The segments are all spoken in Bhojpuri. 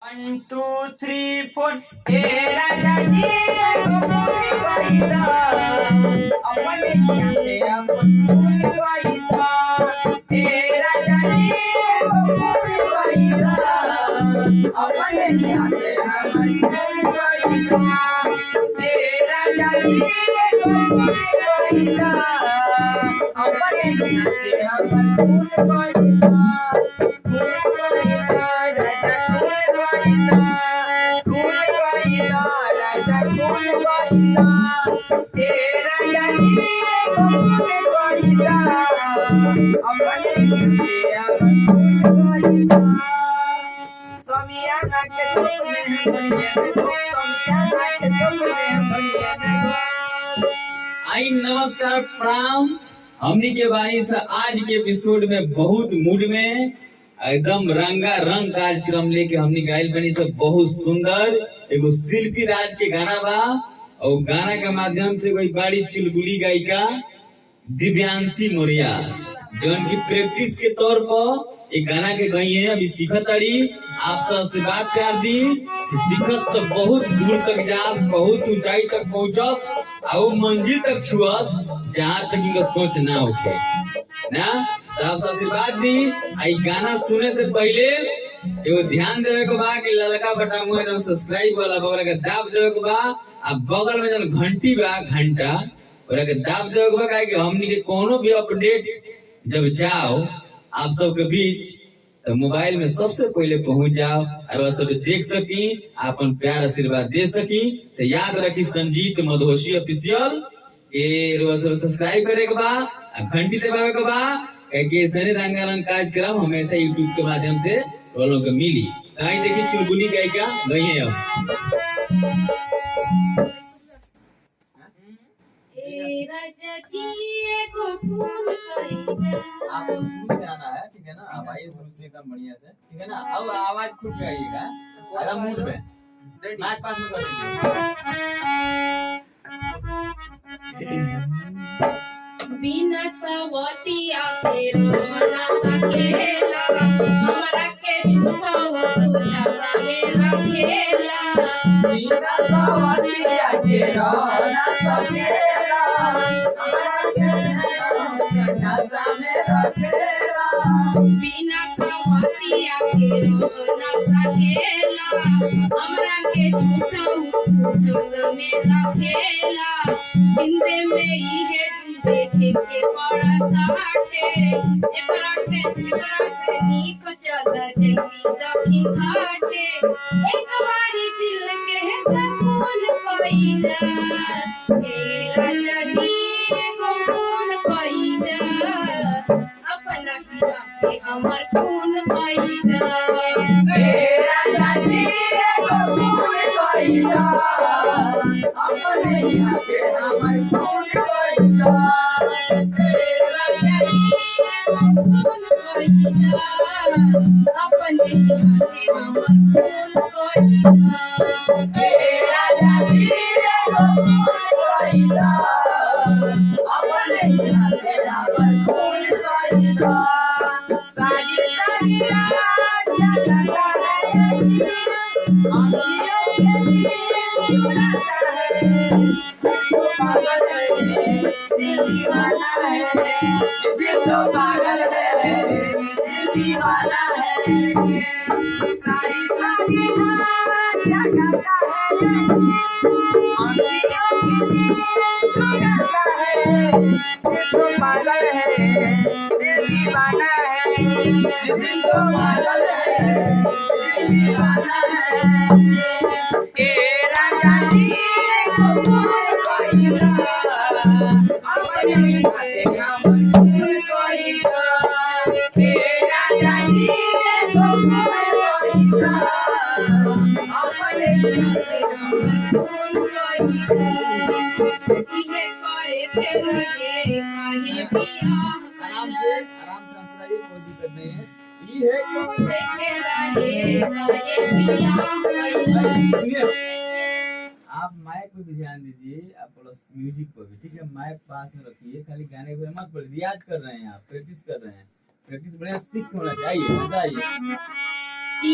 1 2 3 4 ए राजा जी गोकुल गईदा अपने आते अपन फूल गईदा ए राजा जी गोकुल गईदा अपने आते अपन फूल गईदा ए राजा जी गोकुल गईदा अपने आते अपन फूल गईदा आई नमस्कार प्रणाम। हमनी के बानी से आज के एपिसोड में बहुत मूड में एकदम रंगा रंग कार्यक्रम लेके हमनी गाइल बनी सब बहुत सुंदर एगो शिल्पी राज के गाना बा और गाना के माध्यम से कोई बड़ी चुलबुली गायिका दिव्यांशी मौर्य जौन की प्रैक्टिस के तौर पर एक गाना के गई है अभी सीखत तारी। आप सब से बात कर दी सीखत तो बहुत दूर तक जास बहुत ऊंचाई तक पहुंचस और मंजिल तक छुअस जहाँ तक इनका सोच ना उठे ना। तो आप सब से बात दी आई गाना सुने से पहले एगो ध्यान देवे के बा कि ललका बटन में एकदम सब्सक्राइब वाला बगल के दाब देवे के बा आ बगल में जन घंटी बा घंटा और के दाब देवे के बा काहे कि हमनी के कोनो भी अपडेट जब जाओ आप सबके बीच तो मोबाइल में सबसे पहले पहुंच जाओ और सब देख सकी अपन प्यार आशीर्वाद दे सकी। तो याद रखी संजीत मधोशी ऑफिशियल के रोज सब सब्सक्राइब करे के बा घंटी दबावे के बा कहे सने रंगारंग कार्यक्रम हमेशा यूट्यूब के माध्यम से लोगों को मिली। ताई देखी चुलबुली गायिका गई है अब राजा जी गोकुल गईदा आप शुरू से आना है ठीक है ना। आप आइए शुरू से एकदम बढ़िया से ठीक है ना। अब आवाज खुद गाइएगा एकदम मूड में नाच पास में कर दीजिए। बिना सवतिया के रोना सकेला हमरा के झूठा तू छासा में रखेला बिना सवतिया के रोना सकेला हमरा के छासा में रखेला बिना सवतिया के रोना सकेला हमरा के झूठा तू छासा में रखेला जिंदे में इहे देखे के पड़ताटे एकरा से नीक चल जंगी दक्षिण घाटे एक बारी दिल के सकून कईदा हे राजा जी गोकुल कईदा अपना ही हाथे हमर खून कईदा ए राजा जी गोकुल गईदा अपने ही हाथे हमर खून गईदा राजा जी गोकुल कईदा अपने ही हाथे हमर खून कईदा ए राजा जी गोकुल गईदा अपने ही हाथे हमर खून गईदा सारी सारी रात जगता है आँखियों के लिए चुराता है दिल तो पागल है दिल दीवाना है दिल तो पागल है दिल दीवाना है सारी सारी रात जगता है आँखियों के लिए चुराता है दिल तो पागल है दिल दीवाना है दिल तो पागल है दिल दीवाना है ए राजा जी गोकुल गईदा अपने ही हाथे हमर खून गईदा ए राजा जी गोकुल गईदा अपने ही हाथे हमर खून गईदा इहे करे के लगे काहे बियाह आराम से अंतराइए कोई दिक्कत नहीं है। ये है करे के लगे काहे बियाह कईदा आप माइक पे भी ध्यान दीजिए आप प्लस म्यूजिक पर भी ठीक है। माइक पास में रखिए खाली गाने पे मत पढ़िए। रियाज कर रहे हैं आप प्रैक्टिस कर रहे हैं प्रैक्टिस बढ़िया सीख होना चाहिए। बताइए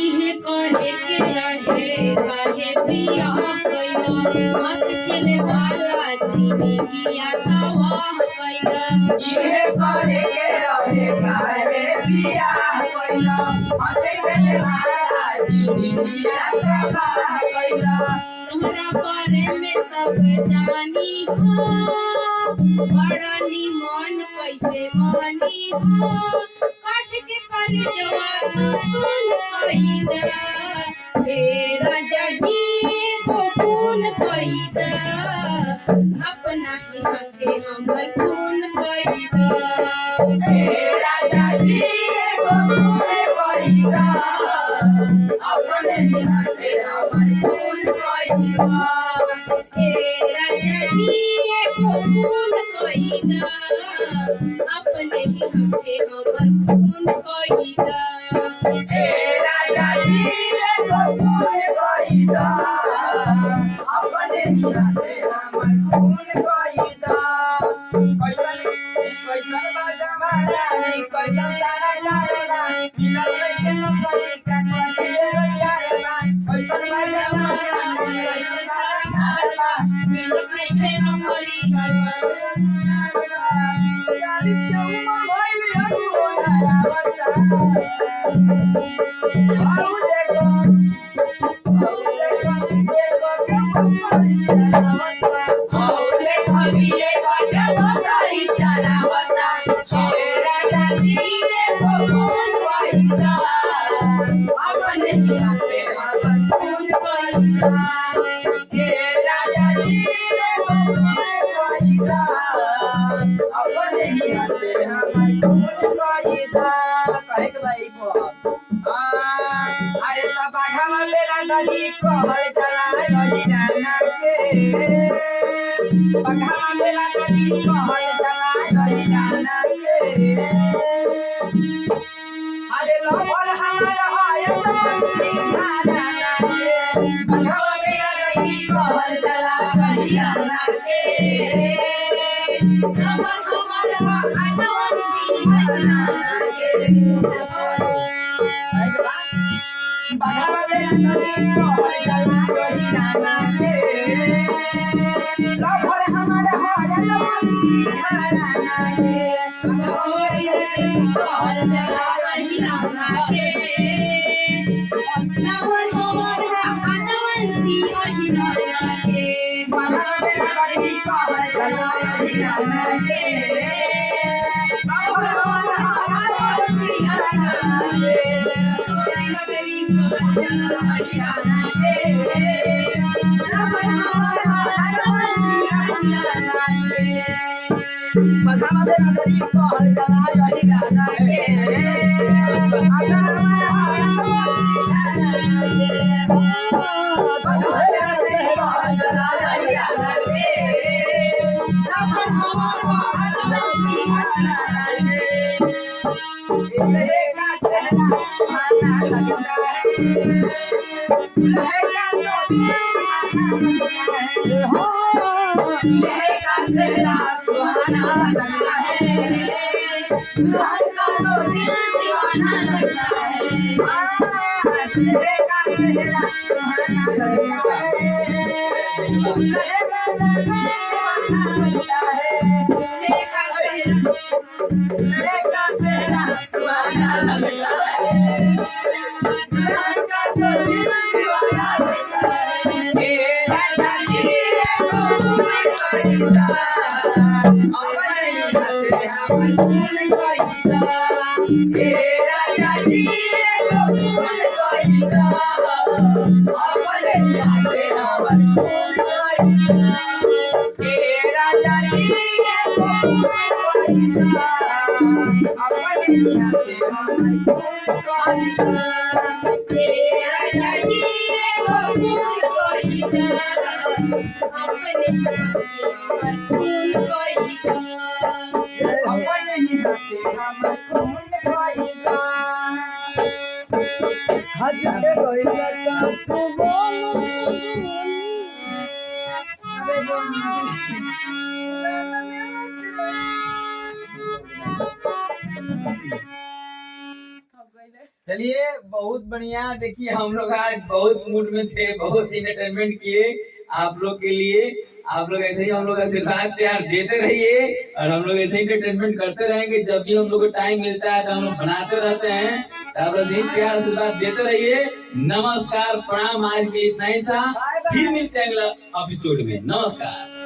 इहे करे के काहे पिया कैला हंस खेले वाला जिंदगिया तबाह कैला इहे करे के रहे काहे पिया कोइला हंसे खेले वाला जिंदगिया तबाह कोइला तुम्हारा बारे में सब जानी हो बड़ा निमन कैसे मानी हो काट के कर जवा तो सुन कैदा हे राजा जी को खून कैदा अपना ही हाथे हमर खून कैदा ए राजा जी को खून कोइला अपने हाथे हमर खून कोइला हे राजा जी को खून कैदा अपने ही हाथे हमर खून कैदा ए राजा जी को खून कोइला अपने हाथे हमर खून कोइला कैसन कैसन बाजवाला है कैसन सारा कारवा मिलल नहीं खेलो करी का करी देव यारवा कैसन बाजवाला है कैसन सारा कारवा मिलत नहीं थे नौकरी यारिस के उम्र भइल अगुओ नया बता आउ देखो ये को के मरी चलावता आउ देखो ये को के मरी चलावता हे राजा जी को खून वाइदा अपने हाथे हमर खून वाइदा हे राजा जी को खून वाइदा अपने हाथे हमर खून वाइदा कहे के भाई को अरे तबाघा मेरा नदी कहल जला रही राना के बघा मेरा नदी कहल जला रही राना के अरे लवल हमारा है बंसी राना के बघा मेरा नदी कहल जला रही राना के नमन हमारा अनवंती बजना के बघा मेरा नदी कहल जला रही राना के लवल हमारा है बंसी राना के चलिए बहुत बढ़िया। देखिए हम लोग आज बहुत मूड में थे, बहुत इंटरटेनमेंट किए आप लोग के लिए। आप लोग ऐसे ही हम लोग आशीर्वाद प्यार देते रहिए और हम लोग ऐसे ही इंटरटेनमेंट करते रहेंगे। जब भी हम लोग को टाइम मिलता है तो हम लोग बनाते रहते हैं, तो आप ऐसे ही प्यार आशीर्वाद देते रहिए। नमस्कार प्रणाम, आज के लिए इतना ही सा। फिर मिलते हैं अगला एपिसोड में। नमस्कार।